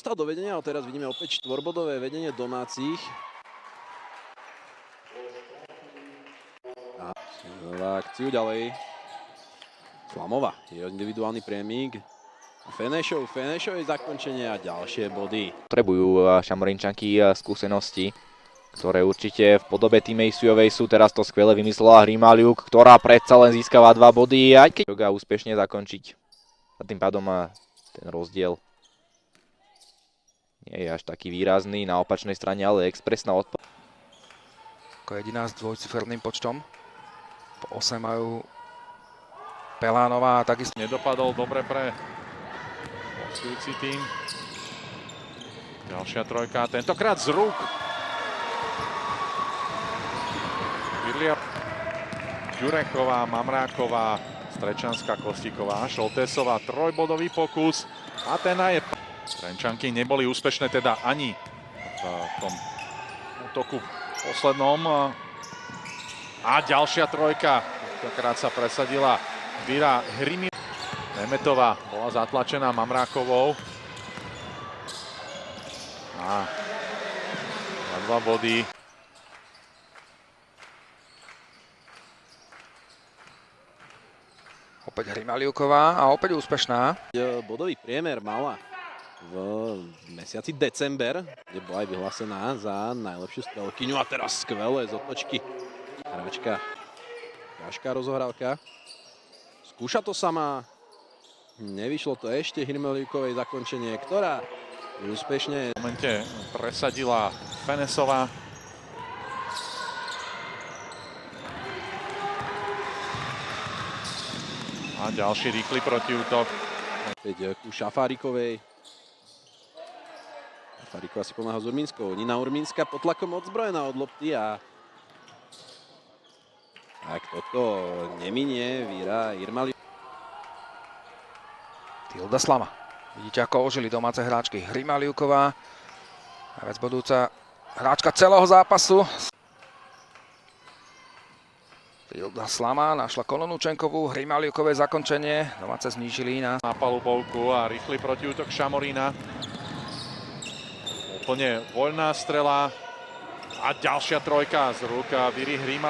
Stal do vedenia, ale teraz vidíme opäť štvorbodové vedenie domácich. A znova akciu ďalej. Slamova, je individuálny priemík. Fenešov je zakončenie a ďalšie body. Potrebujú Šamorinčanky skúsenosti, ktoré určite v podobe Timejsujovej sú. Teraz to skvele vymyslela Hrimaliuk, ktorá predsa len získava 2 body, aj keď Joga úspešne zakončiť. A tým pádom ten rozdiel nie je až taký výrazný. Na opačnej strane ale expresná odpoveď. Ako jediná s dvojciferným počtom. Po 8 majú Pelánová, takisto Nedopadol dobre pre hostujúci tým. Ďalšia trojka, tentokrát z rúk. Ďurechová, Mamráková, Strečanská, Kostíková, Šoltésová, trojbodový pokus a ten je. Trenčanky neboli úspešné teda ani v tom útoku poslednom. A ďalšia trojka, tentokrát sa presadila Víra Hrimi. Nemetová bola zatlačená Mamrákovou. A 2 body. opäť Hrimaliuková a opäť úspešná. Bodový priemer mala v mesiaci december, kde bola aj vyhlásená za najlepšiu strelkyňu a teraz skvelé z otočky. Hráčka, ťažká rozohrávka. Skúša to sama. Nevyšlo to ešte Hrimaliukovej zakončenie, ktorá úspešne V momente presadila Fenesová. A ďalší rýchly protiútok. opäť ku Šafárikovej. Šafáriková si pomáha s Urmínskou. Nina Urmínska pod tlakom odzbrojená od lopty a tak toto neminie Víra Irmaliuk. Tilda Slama. Vidíte, ako ožili domáce hráčky. Hrimaliuková, najviac budúca hráčka celého zápasu. Tilda Slama našla Kolonúčenkovú, Hrimaliukové zakončenie. Domáce znížili na palubovku a rýchly protiútok Šamorína. Úplne voľná strela a ďalšia trojka z rúk Víry Hríma.